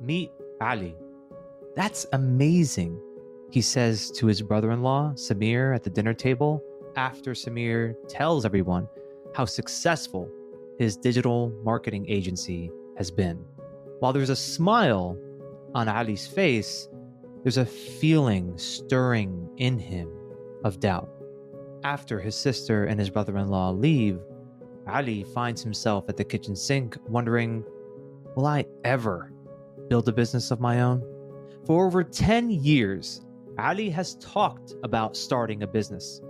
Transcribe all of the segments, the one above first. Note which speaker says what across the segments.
Speaker 1: Meet Ali. That's amazing, he says to his brother-in-law, Samir, at the dinner table, after Samir tells everyone how successful his digital marketing agency has been. While there's a smile on Ali's face, there's a feeling stirring in him of doubt. After his sister and his brother-in-law leave, Ali finds himself at the kitchen sink wondering, will I ever build a business of my own? For over 10 years, Ali has talked about starting a business.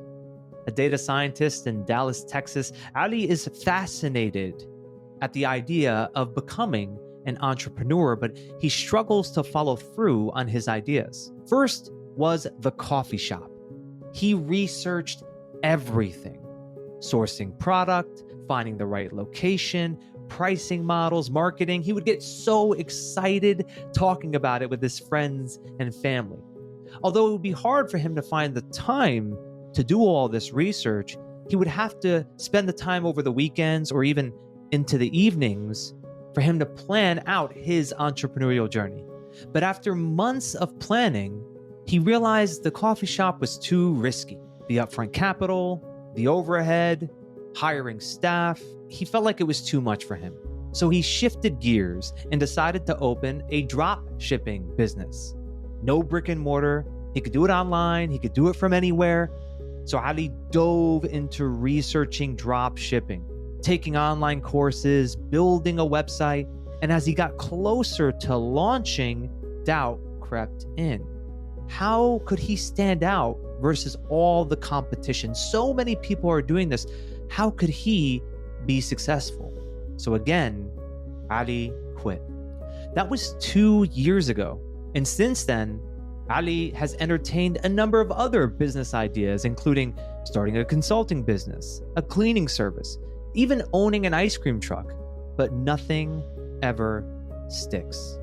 Speaker 1: A data scientist in Dallas, Texas, Ali is fascinated at the idea of becoming an entrepreneur, but he struggles to follow through on his ideas. First was the coffee shop. He researched everything: sourcing product, finding the right location, pricing models, marketing. He would get so excited talking about it with his friends and family. Although it would be hard for him to find the time to do all this research, he would have to spend the time over the weekends or even into the evenings for him to plan out his entrepreneurial journey. But after months of planning, he realized the coffee shop was too risky. The upfront capital, the overhead, hiring staff, he felt like it was too much for him. So he shifted gears and decided to open a drop shipping business. No brick and mortar. He could do it online. He could do it from anywhere. So Ali dove into researching drop shipping, taking online courses, building a website. And as he got closer to launching, doubt crept in. How could he stand out versus all the competition? So many people are doing this. How could he be successful? So again, Ali quit. That was 2 years ago. And since then, Ali has entertained a number of other business ideas, including starting a consulting business, a cleaning service, even owning an ice cream truck, but nothing ever sticks.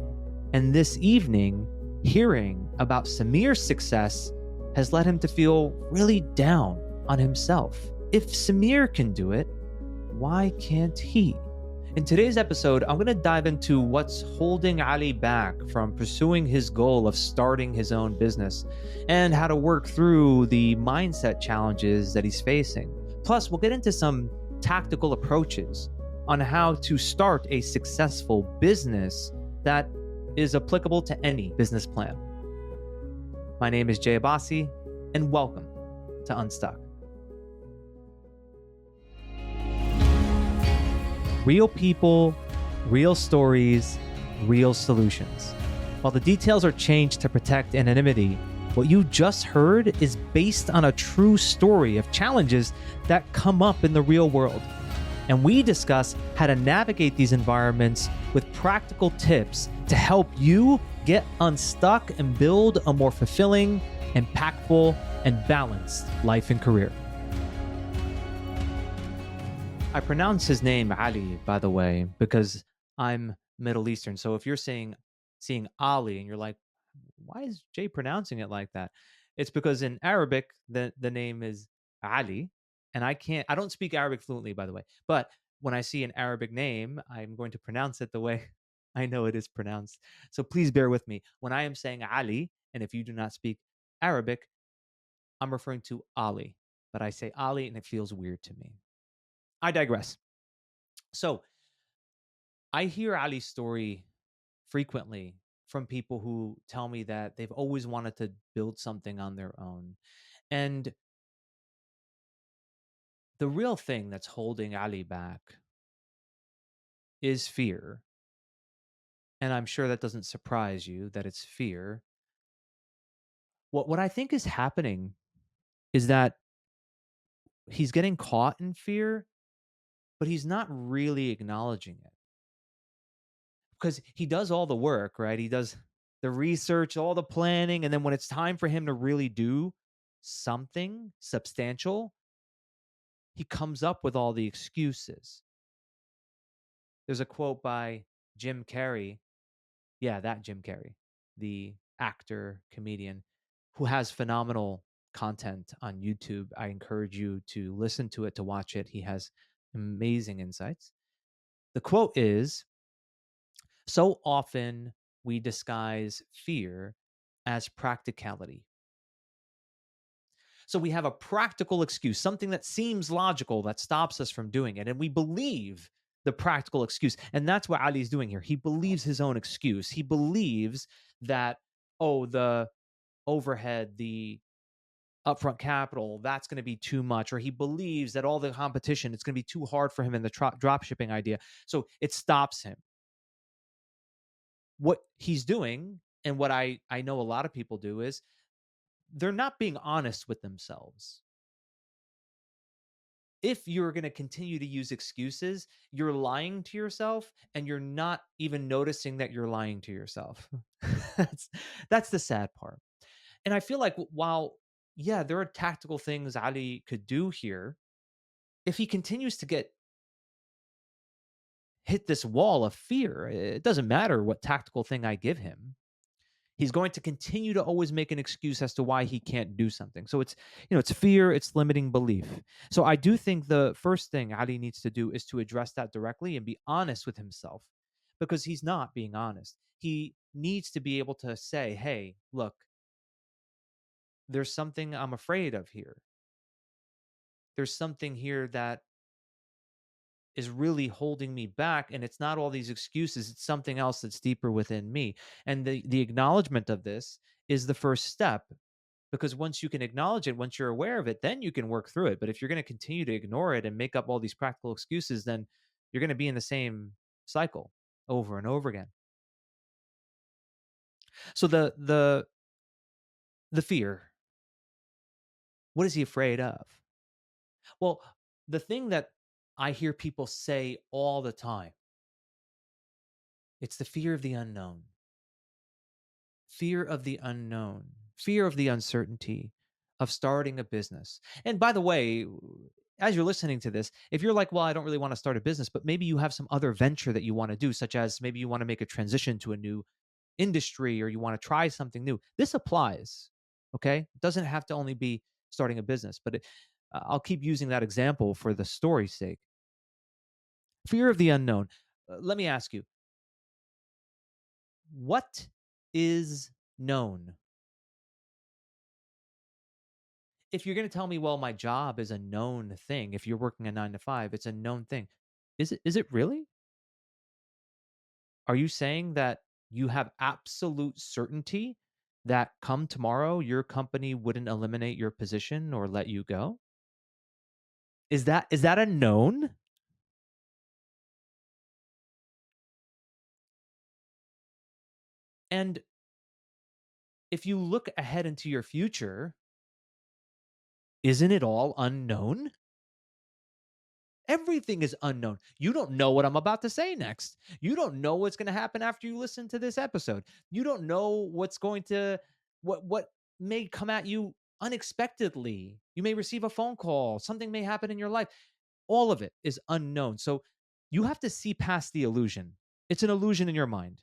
Speaker 1: And this evening, hearing about Samir's success has led him to feel really down on himself. If Samir can do it, why can't he? In today's episode, I'm going to dive into what's holding Ali back from pursuing his goal of starting his own business and how to work through the mindset challenges that he's facing. Plus, we'll get into some tactical approaches on how to start a successful business that is applicable to any business plan. My name is Jay Abbasi, and welcome to Unstuck. Real people, real stories, real solutions. While the details are changed to protect anonymity, what you just heard is based on a true story of challenges that come up in the real world. And we discuss how to navigate these environments with practical tips to help you get unstuck and build a more fulfilling, impactful, and balanced life and career. I pronounce his name Ali, by the way, because I'm Middle Eastern. So if you're seeing Ali and you're like, why is Jay pronouncing it like that? It's because in Arabic, the name is Ali. And I don't speak Arabic fluently, by the way. But when I see an Arabic name, I'm going to pronounce it the way I know it is pronounced. So please bear with me. When I am saying Ali, and if you do not speak Arabic, I'm referring to Ali. But I say Ali and it feels weird to me. I digress. So I hear Ali's story frequently from people who tell me that they've always wanted to build something on their own. And the real thing that's holding Ali back is fear. And I'm sure that doesn't surprise you that it's fear. What I think is happening is that he's getting caught in fear, but he's not really acknowledging it. Because he does all the work, right? He does the research, all the planning, and then when it's time for him to really do something substantial, he comes up with all the excuses. There's a quote by Jim Carrey. Yeah, that Jim Carrey, the actor, comedian, who has phenomenal content on YouTube. I encourage you to listen to it, to watch it. He has amazing insights. The quote is, so often we disguise fear as practicality. So we have a practical excuse, something that seems logical that stops us from doing it. And we believe the practical excuse. And that's what Ali is doing here. He believes his own excuse. He believes that, oh, the overhead, the upfront capital, that's going to be too much. Or he believes that all the competition, it's going to be too hard for him in the drop shipping idea. So it stops him. What he's doing, and what I know a lot of people do, is they're not being honest with themselves. If you're going to continue to use excuses, you're lying to yourself and you're not even noticing that you're lying to yourself. that's that's the sad part. And I feel like while yeah, there are tactical things Ali could do here, if he continues to get hit this wall of fear, it doesn't matter what tactical thing I give him. He's going to continue to always make an excuse as to why he can't do something. So it's fear, it's limiting belief. So I do think the first thing Ali needs to do is to address that directly and be honest with himself, because he's not being honest. He needs to be able to say, hey, look, there's something I'm afraid of here. There's something here that is really holding me back, and it's not all these excuses, it's something else that's deeper within me. And the acknowledgement of this is the first step, because once you can acknowledge it, once you're aware of it, then you can work through it. But if you're going to continue to ignore it and make up all these practical excuses, then you're going to be in the same cycle over and over again. So the fear, what is he afraid of? Well, the thing that I hear people say all the time, it's the fear of the unknown. Fear of the unknown, fear of the uncertainty of starting a business. And by the way, as you're listening to this, if you're like, well, I don't really want to start a business, but maybe you have some other venture that you want to do, such as maybe you want to make a transition to a new industry, or you want to try something new, this applies. Okay. It doesn't have to only be starting a business, but I'll keep using that example for the story's sake. Fear of the unknown. Let me ask you, what is known? If you're going to tell me, well, my job is a known thing, if you're working a 9 to 5, it's a known thing. Is it really? Are you saying that you have absolute certainty that come tomorrow your company wouldn't eliminate your position or let you go? Is that a known? And if you look ahead into your future, isn't it all unknown? Everything is unknown. You don't know what I'm about to say next. You don't know what's going to happen after you listen to this episode. You don't know what may come at you unexpectedly. You may receive a phone call, something may happen in your life. All of it is unknown. So you have to see past the illusion. It's an illusion in your mind.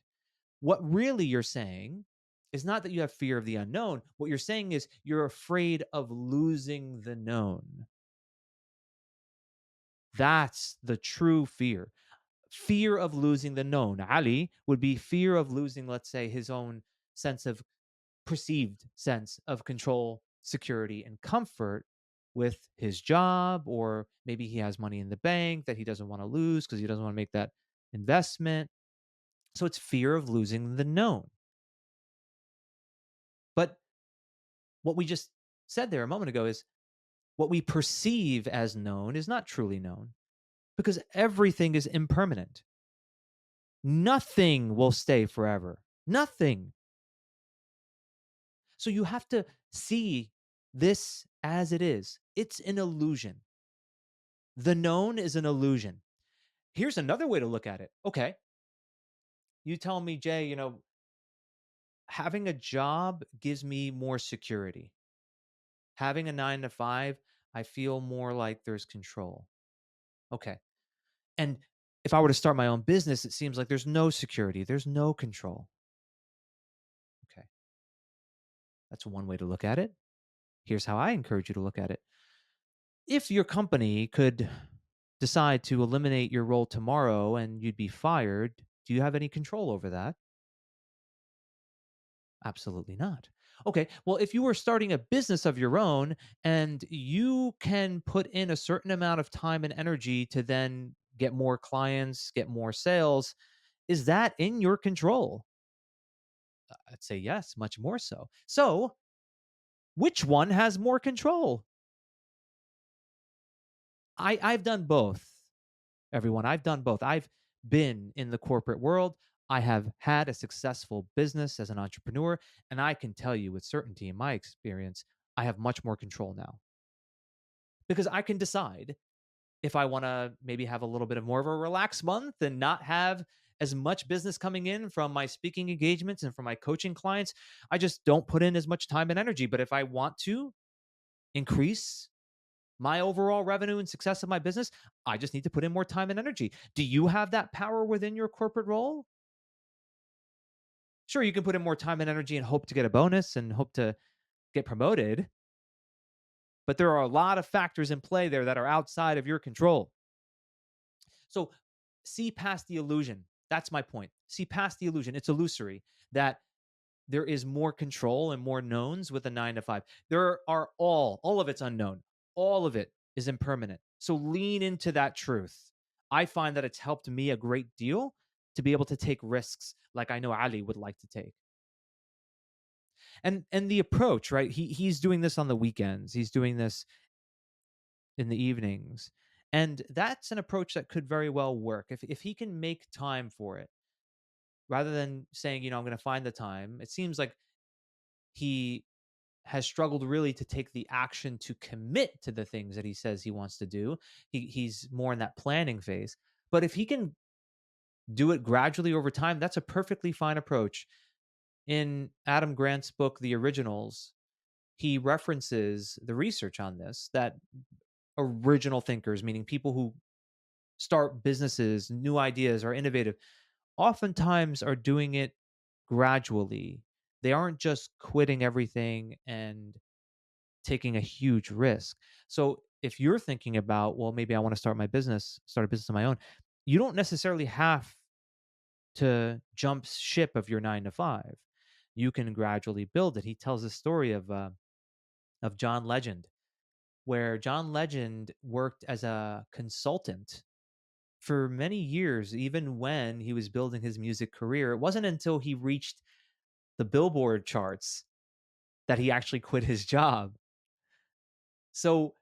Speaker 1: What really you're saying is not that you have fear of the unknown. What you're saying is you're afraid of losing the known. That's the true fear. Fear of losing the known. Ali would be fear of losing, let's say, his own sense of perceived sense of control, security, and comfort with his job, or maybe he has money in the bank that he doesn't want to lose because he doesn't want to make that investment. So it's fear of losing the known. But what we just said there a moment ago is what we perceive as known is not truly known, because everything is impermanent. Nothing will stay forever. Nothing. So you have to see this as it is. It's an illusion. The known is an illusion. Here's another way to look at it. Okay. You tell me, Jay, having a job gives me more security. Having a 9 to 5, I feel more like there's control. Okay. And if I were to start my own business, it seems like there's no security, there's no control. Okay. That's one way to look at it. Here's how I encourage you to look at it. If your company could decide to eliminate your role tomorrow and you'd be fired, do you have any control over that? Absolutely not. Okay, well, if you were starting a business of your own and you can put in a certain amount of time and energy to then get more clients, get more sales, is that in your control? I'd say yes, much more so. So, which one has more control? I've done both, everyone. I've done both. I've been in the corporate world. I have had a successful business as an entrepreneur, and I can tell you with certainty in my experience, I have much more control now because I can decide if I want to maybe have a little bit of more of a relaxed month and not have as much business coming in from my speaking engagements and from my coaching clients. I just don't put in as much time and energy. But if I want to increase my overall revenue and success of my business, I just need to put in more time and energy. Do you have that power within your corporate role? Sure, you can put in more time and energy and hope to get a bonus and hope to get promoted, but there are a lot of factors in play there that are outside of your control. So see past the illusion. That's my point. See past the illusion. It's illusory that there is more control and more knowns with a 9 to 5. There are all of it's unknown. All of it is impermanent. So lean into that truth. I find that it's helped me a great deal to be able to take risks like I know Ali would like to take. And the approach, right? He's doing this on the weekends. He's doing this in the evenings. And that's an approach that could very well work if he can make time for it rather than saying, I'm going to find the time. It seems like he has struggled really to take the action to commit to the things that he says he wants to do. He's more in that planning phase. But if he can do it gradually over time, that's a perfectly fine approach. In Adam Grant's book, The Originals, he references the research on this that original thinkers, meaning people who start businesses, new ideas, are innovative, oftentimes are doing it gradually. They aren't just quitting everything and taking a huge risk. So if you're thinking about, well, maybe I want to start a business of my own, you don't necessarily have to jump ship of your 9 to 5. You can gradually build it. He tells the story of John Legend, where John Legend worked as a consultant for many years, even when he was building his music career. It wasn't until he reached the Billboard charts that he actually quit his job. So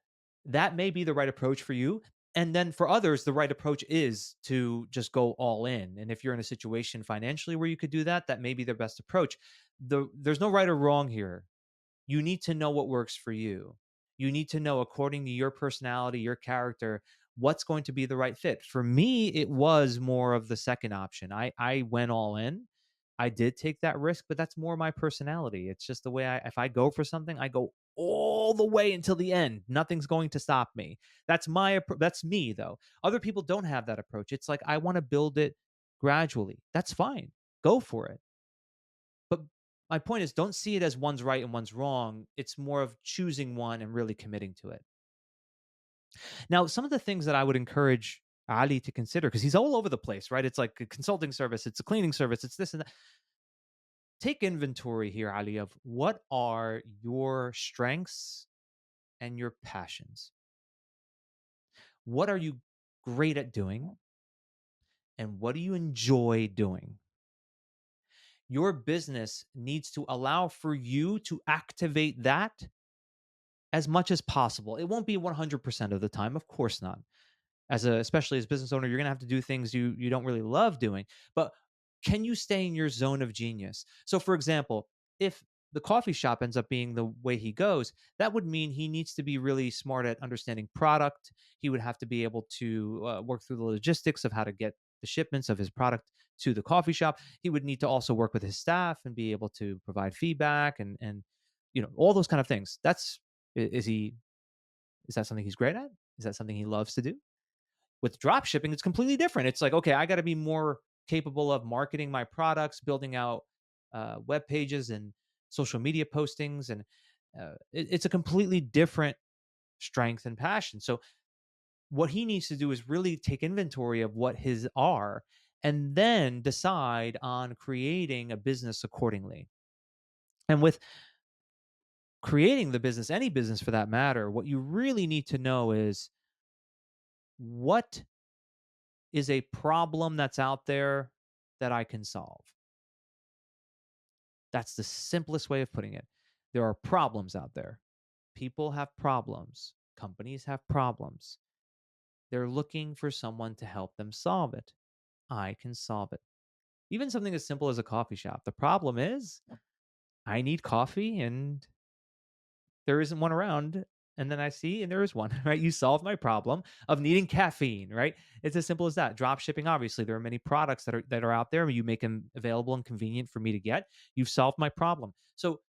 Speaker 1: that may be the right approach for you. And then for others, the right approach is to just go all in. And if you're in a situation financially where you could do that, that may be the best approach. There's no right or wrong here. You need to know what works for you. You need to know, according to your personality, your character, what's going to be the right fit. For me, it was more of the second option. I went all in. I did take that risk, but that's more my personality. It's just the way if I go for something, I go all the way until the end. Nothing's going to stop me. That's me though. Other people don't have that approach. It's like I want to build it gradually. That's fine. Go for it. But my point is, don't see it as one's right and one's wrong. It's more of choosing one and really committing to it. Now, some of the things that I would encourage Ali to consider, because he's all over the place, right? It's like a consulting service, it's a cleaning service, it's this and that. Take inventory here, Ali, of what are your strengths and your passions. What are you great at doing? And what do you enjoy doing? Your business needs to allow for you to activate that as much as possible. It won't be 100% of the time, of course not. Especially as business owner, you're going to have to do things you don't really love doing. But can you stay in your zone of genius? So for example, if the coffee shop ends up being the way he goes, that would mean he needs to be really smart at understanding product. He would have to be able to work through the logistics of how to get the shipments of his product to the coffee shop. He would need to also work with his staff and be able to provide feedback and all those kind of things. Is that something he's great at? Is that something he loves to do? With drop shipping, it's completely different. It's like, okay, I got to be more capable of marketing my products, building out web pages and social media postings, and it's a completely different strength and passion. So what he needs to do is really take inventory of what his are, and then decide on creating a business accordingly. And with creating the business, any business for that matter, what you really need to know is what is a problem that's out there that I can solve. That's the simplest way of putting it. There are problems out there. People have problems. Companies have problems. They're looking for someone to help them solve it. I can solve it. Even something as simple as a coffee shop. The problem is I need coffee and there isn't one around. And then I see, and there is one, right? You solve my problem of needing caffeine, right? It's as simple as that. Drop shipping, obviously, there are many products that are out there. You make them available and convenient for me to get. You've solved my problem. So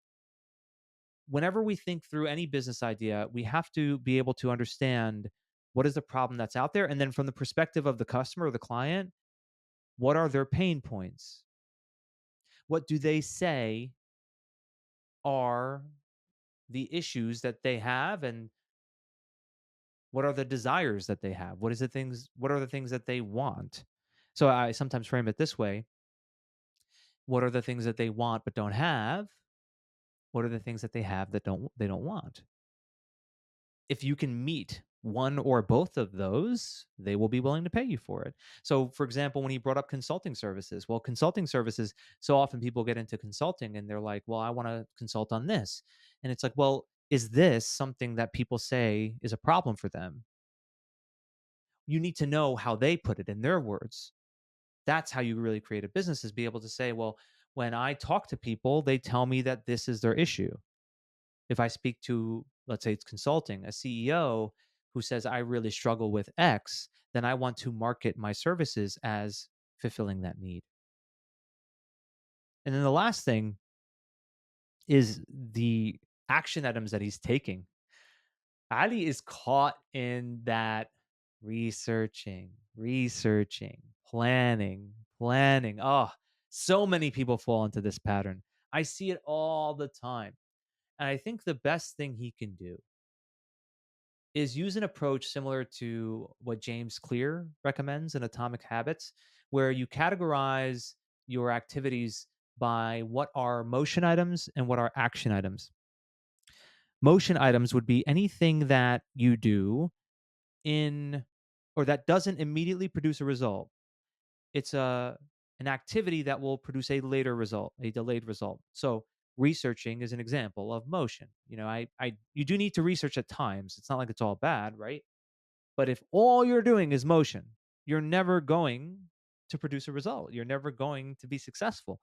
Speaker 1: whenever we think through any business idea, we have to be able to understand what is the problem that's out there. And then from the perspective of the customer or the client, what are their pain points? What do they say are the issues that they have, and what are the desires that they have? What are the things that they want? So I sometimes frame it this way. What are the things that they want but don't have? What are the things that they have that they don't want? If you can meet one or both of those, they will be willing to pay you for it. So, for example, when he brought up consulting services, well, consulting services, so often people get into consulting and they're like, well, I want to consult on this. And it's like, well, is this something that people say is a problem for them? You need to know how they put it in their words. That's how you really create a business, is be able to say, well, when I talk to people, they tell me that this is their issue. If I speak to, let's say it's consulting, a CEO who says, I really struggle with X, then I want to market my services as fulfilling that need. And then the last thing is the action items that he's taking. Ali is caught in that researching, planning. Oh, so many people fall into this pattern. I see it all the time. And I think the best thing he can do is use an approach similar to what James Clear recommends in Atomic Habits, where you categorize your activities by what are motion items and what are action items. Motion items would be anything that you do in or that doesn't immediately produce a result. It's an activity that will produce a later result, a delayed result. So researching is an example of motion. I you do need to research at times. It's not like it's all bad, right? But if all you're doing is motion, you're never going to produce a result. You're never going to be successful.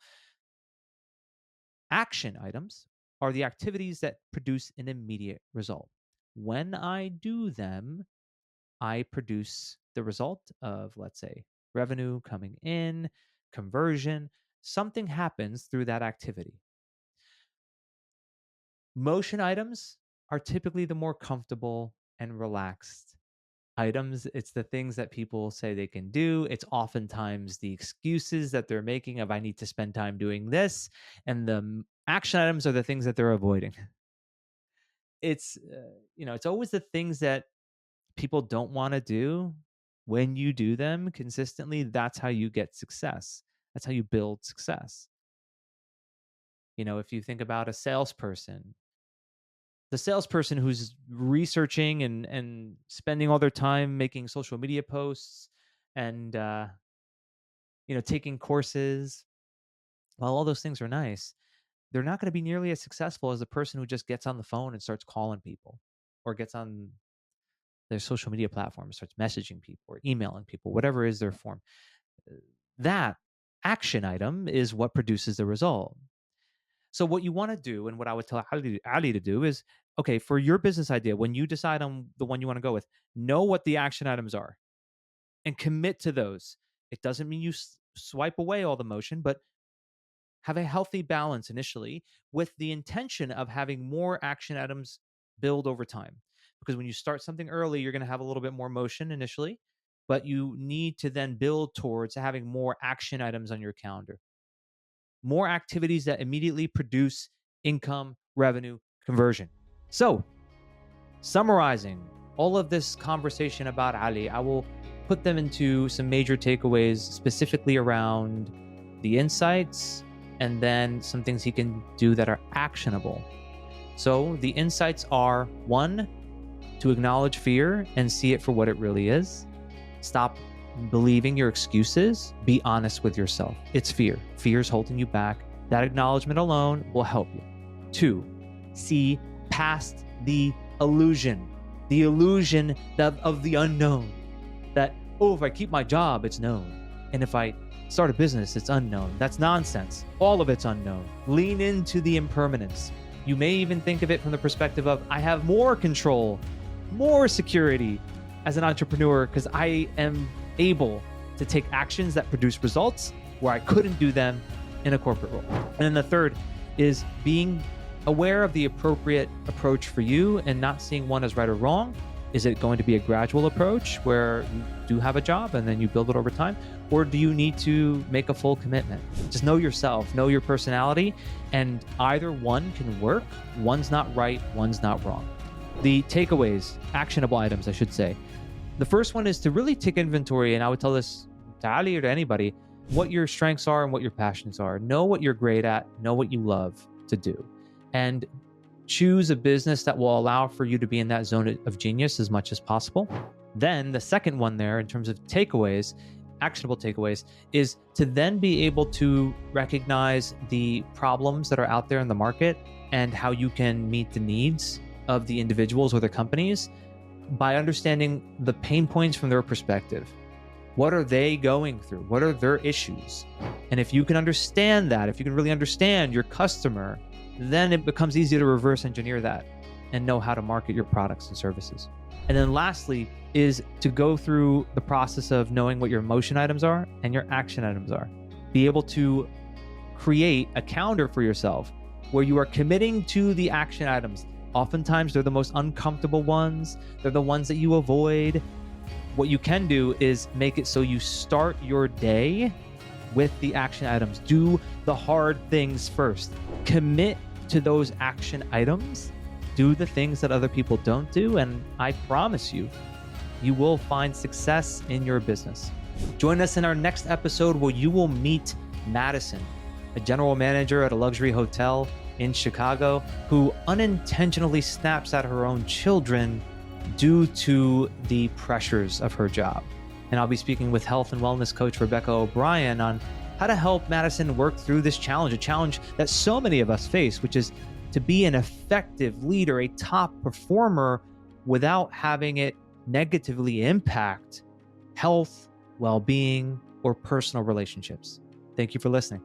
Speaker 1: Action items are the activities that produce an immediate result. When I do them, I produce the result of, let's say, revenue coming in, conversion. Something happens through that activity. Motion items are typically the more comfortable and relaxed items. It's the things that people say they can do. It's oftentimes the excuses that they're making of, I need to spend time doing this. And the action items are the things that they're avoiding. It's always the things that people don't want to do. When you do them consistently, that's how you get success. That's how you build success. If you think about a salesperson, the salesperson who's researching and spending all their time making social media posts and taking courses, while all those things are nice, they're not going to be nearly as successful as the person who just gets on the phone and starts calling people, or gets on their social media platform and starts messaging people or emailing people, whatever is their form. That action item is what produces the result. So what you want to do, and what I would tell Ali to do, is, okay, for your business idea, when you decide on the one you want to go with, know what the action items are and commit to those. It doesn't mean you swipe away all the motion, but have a healthy balance initially, with the intention of having more action items build over time. Because when you start something early, you're going to have a little bit more motion initially, but you need to then build towards having more action items on your calendar, more activities that immediately produce income, revenue, conversion. So, summarizing all of this conversation about Ali, I will put them into some major takeaways, specifically around the insights, and then some things he can do that are actionable. So the insights are: 1, to acknowledge fear and see it for what it really is. Stop believing your excuses. Be honest with yourself. It's fear. Fear is holding you back. That acknowledgement alone will help you. 2, see past the illusion of the unknown. That, oh, if I keep my job, it's known. And if I start a business, it's unknown. That's nonsense. All of it's unknown. Lean into the impermanence. You may even think of it from the perspective of, I have more control, more security as an entrepreneur because I am able to take actions that produce results where I couldn't do them in a corporate role. And then the third is being aware of the appropriate approach for you and not seeing one as right or wrong. Is it going to be a gradual approach where you do have a job and then you build it over time? Or do you need to make a full commitment? Just know yourself, know your personality, and either one can work. One's not right, one's not wrong. The takeaways, actionable items, I should say. The first one is to really take inventory, and I would tell this to Ali or to anybody, what your strengths are and what your passions are. Know what you're great at, know what you love to do, and choose a business that will allow for you to be in that zone of genius as much as possible. Then the second one there, in terms of takeaways, actionable takeaways, is to then be able to recognize the problems that are out there in the market and how you can meet the needs of the individuals or the companies by understanding the pain points from their perspective. What are they going through? What are their issues? And if you can understand that, if you can really understand your customer, then it becomes easy to reverse engineer that and know how to market your products and services. And then lastly is to go through the process of knowing what your emotion items are and your action items are. Be able to create a calendar for yourself where you are committing to the action items. Oftentimes they're the most uncomfortable ones. They're the ones that you avoid. What you can do is make it so you start your day with the action items. Do the hard things first. Commit to those action items. Do the things that other people don't do, and I promise you, you will find success in your business. Join us in our next episode where you will meet Madison, a general manager at a luxury hotel in Chicago who unintentionally snaps at her own children due to the pressures of her job. And I'll be speaking with health and wellness coach Rebecca O'Brien on how to help Madison work through this challenge, a challenge that so many of us face, which is to be an effective leader, a top performer, without having it negatively impact health, well-being, or personal relationships. Thank you for listening.